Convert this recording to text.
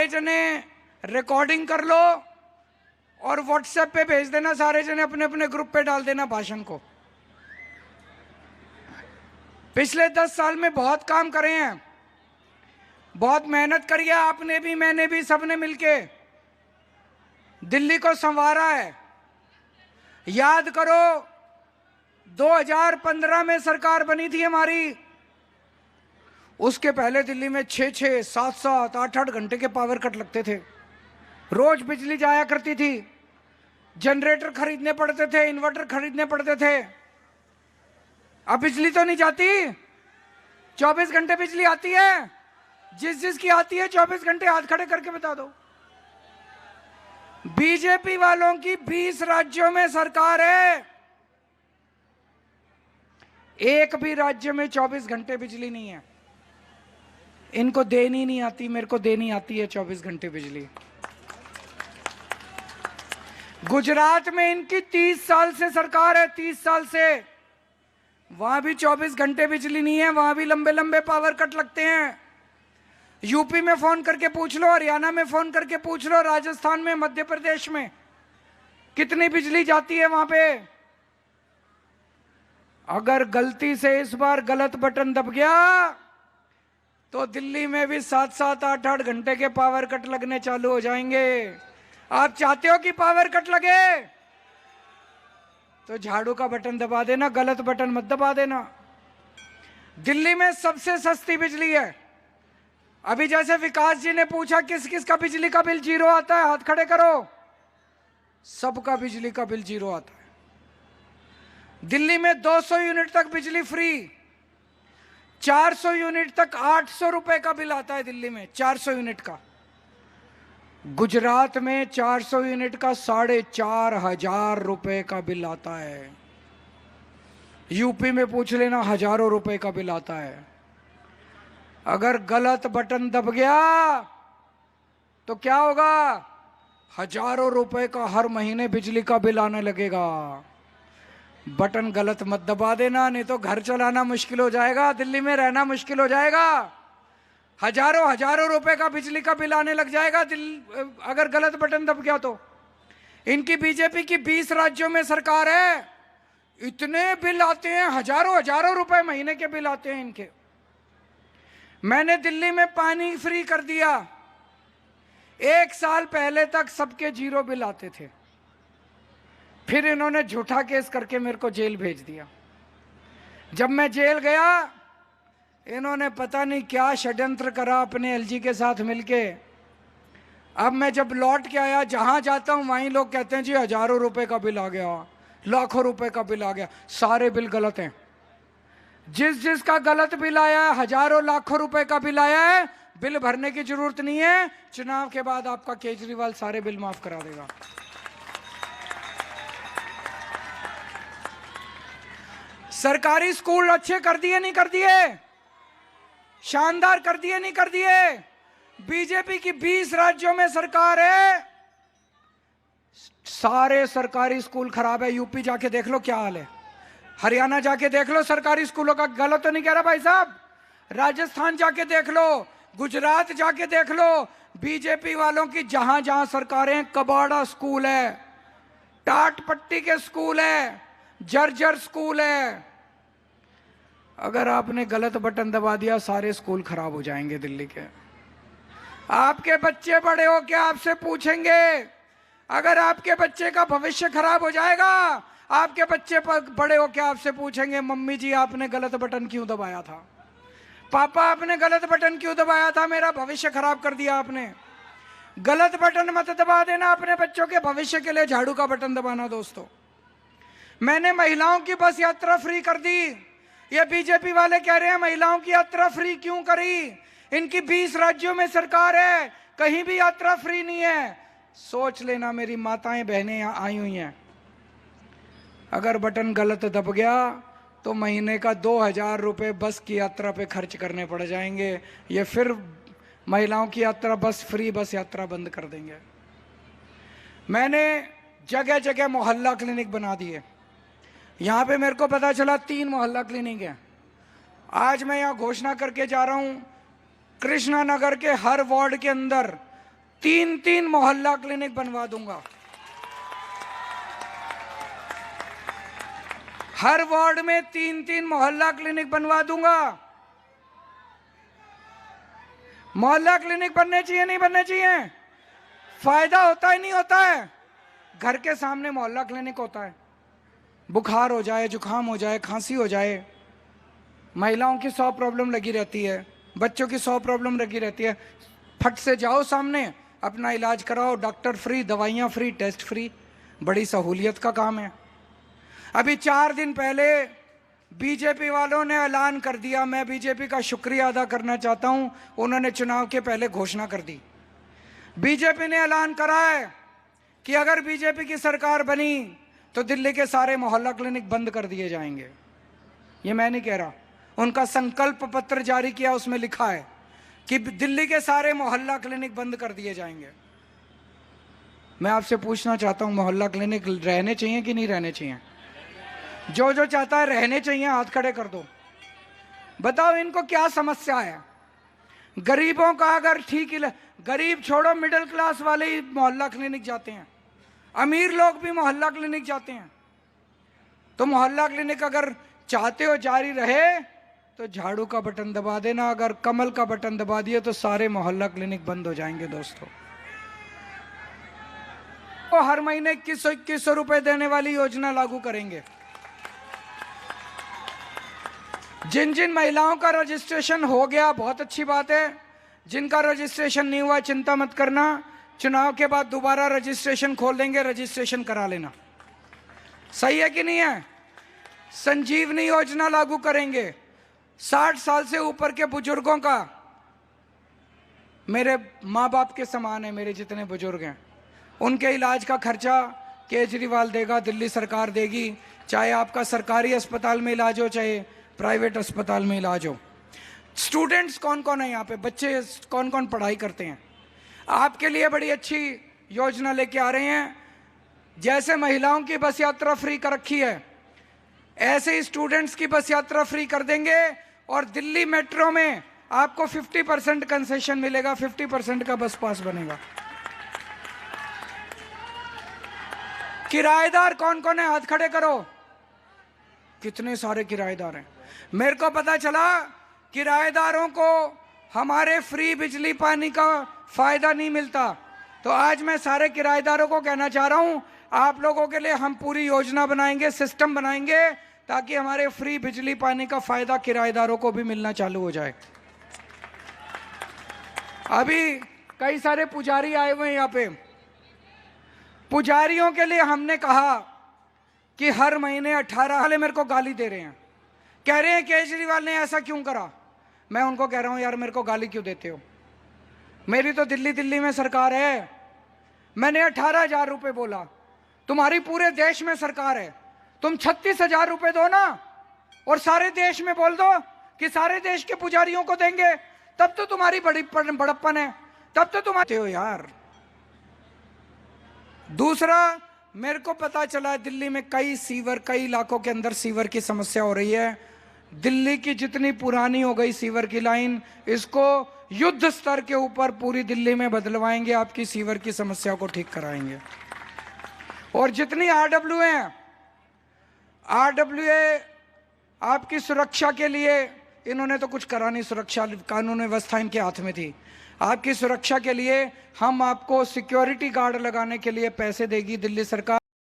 जने रिकॉर्डिंग कर लो और व्हाट्सएप पे भेज देना, सारे जने अपने अपने ग्रुप पे डाल देना भाषण को। पिछले 10 साल में बहुत काम करे हैं, बहुत मेहनत करी है आपने भी, मैंने भी, सबने मिलके दिल्ली को संवारा है। याद करो 2015 में सरकार बनी थी हमारी, उसके पहले दिल्ली में 6-6, 7-7, 8-8 घंटे के पावर कट लगते थे, रोज बिजली जाया करती थी, जनरेटर खरीदने पड़ते थे, इन्वर्टर खरीदने पड़ते थे। अब बिजली तो नहीं जाती, 24 घंटे बिजली आती है। जिसकी आती है 24 घंटे हाथ खड़े करके बता दो। बीजेपी वालों की 20 राज्यों में सरकार है, एक भी राज्य में 24 घंटे बिजली नहीं है। इनको देनी नहीं आती, मेरे को देनी आती है 24 घंटे बिजली। गुजरात में इनकी 30 साल से सरकार है, 30 साल से, वहां भी 24 घंटे बिजली नहीं है, वहां भी लंबे लंबे पावर कट लगते हैं। यूपी में फोन करके पूछ लो, हरियाणा में फोन करके पूछ लो, राजस्थान में, मध्य प्रदेश में कितनी बिजली जाती है वहां पे। अगर गलती से इस बार गलत बटन दब गया तो दिल्ली में भी 7-7, 8-8 घंटे के पावर कट लगने चालू हो जाएंगे। आप चाहते हो कि पावर कट लगे तो झाड़ू का बटन दबा देना, गलत बटन मत दबा देना। दिल्ली में सबसे सस्ती बिजली है। अभी जैसे विकास जी ने पूछा किस किस का बिजली का बिल जीरो आता है, हाथ खड़े करो। सबका बिजली का बिल जीरो आता है। दिल्ली में 200 यूनिट तक बिजली फ्री, 400 यूनिट तक 800 रुपए का बिल आता है दिल्ली में, 400 यूनिट का। गुजरात में 400 यूनिट का 4,500 रुपए का बिल आता है। यूपी में पूछ लेना, हजारों रुपए का बिल आता है। अगर गलत बटन दब गया तो क्या होगा? हजारों रुपए का हर महीने बिजली का बिल आने लगेगा। बटन गलत मत दबा देना, नहीं तो घर चलाना मुश्किल हो जाएगा, दिल्ली में रहना मुश्किल हो जाएगा। हजारों रुपए का बिजली का बिल आने लग जाएगा अगर गलत बटन दब गया तो। इनकी बीजेपी की 20 राज्यों में सरकार है, इतने बिल आते हैं, हजारों रुपए महीने के बिल आते हैं इनके। मैंने दिल्ली में पानी फ्री कर दिया, 1 साल पहले तक सबके जीरो बिल आते थे, फिर इन्होंने झूठा केस करके मेरे को जेल भेज दिया। जब मैं जेल गया, इन्होंने पता नहीं क्या षड्यंत्र करा अपने एलजी के साथ मिलके। अब मैं जब लौट के आया, जहां जाता हूं वहीं लोग कहते हैं जी हजारों रुपए का बिल आ गया, लाखों रुपए का बिल आ गया। सारे बिल गलत हैं। जिसका गलत बिल आया है, हजारों लाखों रुपए का बिल आया है, बिल भरने की जरूरत नहीं है। चुनाव के बाद आपका केजरीवाल सारे बिल माफ करा देगा। सरकारी स्कूल अच्छे कर दिए नहीं कर दिए? शानदार कर दिए नहीं कर दिए? बीजेपी की 20 राज्यों में सरकार है, सारे सरकारी स्कूल खराब है। यूपी जाके देख लो क्या हाल है, हरियाणा जाके देख लो सरकारी स्कूलों का। गलत तो नहीं कह रहा भाई साहब। राजस्थान जाके देख लो, गुजरात जाके देख लो। बीजेपी वालों की जहां जहां सरकारें, कबाड़ा स्कूल है, टाट पट्टी के स्कूल है, जर्जर स्कूल है। अगर आपने गलत बटन दबा दिया, सारे स्कूल खराब हो जाएंगे दिल्ली के। आपके बच्चे बड़े हो क्या आपसे पूछेंगे? अगर आपके बच्चे का भविष्य खराब हो जाएगा, आपके बच्चे बड़े हो क्या आपसे पूछेंगे, मम्मी जी आपने गलत बटन क्यों दबाया था, पापा आपने गलत बटन क्यों दबाया था, मेरा भविष्य खराब कर दिया आपने। गलत बटन मत दबा देना, अपने बच्चों के भविष्य के लिए झाड़ू का बटन दबाना। दोस्तों, मैंने महिलाओं की बस यात्रा फ्री कर दी। ये बीजेपी वाले कह रहे हैं महिलाओं की यात्रा फ्री क्यों करी? इनकी 20 राज्यों में सरकार है, कहीं भी यात्रा फ्री नहीं है। सोच लेना, मेरी माताएं बहनें यहां आई हुई हैं। अगर बटन गलत दब गया तो महीने का 2,000 रुपए बस की यात्रा पे खर्च करने पड़ जाएंगे। ये फिर महिलाओं की यात्रा, बस फ्री बस यात्रा बंद कर देंगे। मैंने जगह जगह मोहल्ला क्लिनिक बना दिए। यहाँ पे मेरे को पता चला 3 मोहल्ला क्लिनिक है। आज मैं यहाँ घोषणा करके जा रहा हूँ, कृष्णा नगर के हर वार्ड के अंदर 3-3 मोहल्ला क्लिनिक बनवा दूंगा। हर वार्ड में 3-3 मोहल्ला क्लिनिक बनवा दूंगा। मोहल्ला क्लिनिक बनने चाहिए नहीं बनने चाहिए? फायदा होता है नहीं होता है? घर के सामने मोहल्ला क्लिनिक होता है, बुखार हो जाए, जुकाम हो जाए, खांसी हो जाए, महिलाओं की 100 प्रॉब्लम लगी रहती है, बच्चों की 100 प्रॉब्लम लगी रहती है, फट से जाओ सामने, अपना इलाज कराओ, डॉक्टर फ्री, दवाइयाँ फ्री, टेस्ट फ्री, बड़ी सहूलियत का काम है। अभी 4 दिन पहले बीजेपी वालों ने ऐलान कर दिया, मैं बीजेपी का शुक्रिया अदा करना चाहता हूं, उन्होंने चुनाव के पहले घोषणा कर दी। बीजेपी ने ऐलान करा है कि अगर बीजेपी की सरकार बनी तो दिल्ली के सारे मोहल्ला क्लिनिक बंद कर दिए जाएंगे। ये मैं नहीं कह रहा, उनका संकल्प पत्र जारी किया, उसमें लिखा है कि दिल्ली के सारे मोहल्ला क्लिनिक बंद कर दिए जाएंगे। मैं आपसे पूछना चाहता हूं, मोहल्ला क्लिनिक रहने चाहिए कि नहीं रहने चाहिए? जो जो चाहता है रहने चाहिए, हाथ खड़े कर दो। बताओ इनको क्या समस्या है? गरीबों का अगर ठीक ही, गरीब छोड़ो, मिडिल क्लास वाले ही मोहल्ला क्लिनिक जाते हैं, अमीर लोग भी मोहल्ला क्लिनिक जाते हैं। तो मोहल्ला क्लिनिक अगर चाहते हो जारी रहे तो झाड़ू का बटन दबा देना, अगर कमल का बटन दबा दिए तो सारे मोहल्ला क्लिनिक बंद हो जाएंगे। दोस्तों, तो हर महीने 2100 रुपए देने वाली योजना लागू करेंगे। जिन जिन महिलाओं का रजिस्ट्रेशन हो गया, बहुत अच्छी बात है। जिनका रजिस्ट्रेशन नहीं हुआ, चिंता मत करना, चुनाव के बाद दोबारा रजिस्ट्रेशन खोल देंगे, रजिस्ट्रेशन करा लेना। सही है कि नहीं है? संजीवनी योजना लागू करेंगे। 60 साल से ऊपर के बुजुर्गों का, मेरे माँ बाप के समान है मेरे जितने बुजुर्ग हैं, उनके इलाज का खर्चा केजरीवाल देगा, दिल्ली सरकार देगी, चाहे आपका सरकारी अस्पताल में इलाज हो चाहे प्राइवेट अस्पताल में इलाज हो। स्टूडेंट्स कौन कौन है यहाँ पे, बच्चे कौन कौन पढ़ाई करते हैं, आपके लिए बड़ी अच्छी योजना लेके आ रहे हैं। जैसे महिलाओं की बस यात्रा फ्री कर रखी है, ऐसे ही स्टूडेंट्स की बस यात्रा फ्री कर देंगे। और दिल्ली मेट्रो में आपको 50% कंसेशन मिलेगा, 50% का बस पास बनेगा। किराएदार कौन कौन है, हाथ खड़े करो। कितने सारे किराएदार हैं। मेरे को पता चला किराएदारों को हमारे फ्री बिजली पानी का फायदा नहीं मिलता, तो आज मैं सारे किराएदारों को कहना चाह रहा हूं, आप लोगों के लिए हम पूरी योजना बनाएंगे, सिस्टम बनाएंगे, ताकि हमारे फ्री बिजली पानी का फायदा किराएदारों को भी मिलना चालू हो जाए। अभी कई सारे पुजारी आए हुए हैं यहाँ पे, पुजारियों के लिए हमने कहा कि हर महीने 18 वाले मेरे को गाली दे रहे हैं, कह रहे हैं केजरीवाल ने ऐसा क्यों करा। मैं उनको कह रहा हूं, यार मेरे को गाली क्यों देते हो, मेरी तो दिल्ली में सरकार है, मैंने 18,000 रुपए बोला, तुम्हारी पूरे देश में सरकार है, तुम 36,000 रुपए दो ना, और सारे देश में बोल दो कि सारे देश के पुजारियों को देंगे, तब तो तुम्हारी बड़ी बड़प्पन है, तब तो तुम आते हो यार। दूसरा, मेरे को पता चला दिल्ली में कई इलाकों के अंदर सीवर की समस्या हो रही है। दिल्ली की जितनी पुरानी हो गई सीवर की लाइन, इसको युद्ध स्तर के ऊपर पूरी दिल्ली में बदलवाएंगे, आपकी सीवर की समस्या को ठीक कराएंगे। और जितनी आरडब्ल्यूए आपकी सुरक्षा के लिए, इन्होंने तो कुछ करा नहीं, सुरक्षा कानून व्यवस्था इनके हाथ में थी। आपकी सुरक्षा के लिए हम आपको सिक्योरिटी गार्ड लगाने के लिए पैसे देगी दिल्ली सरकार।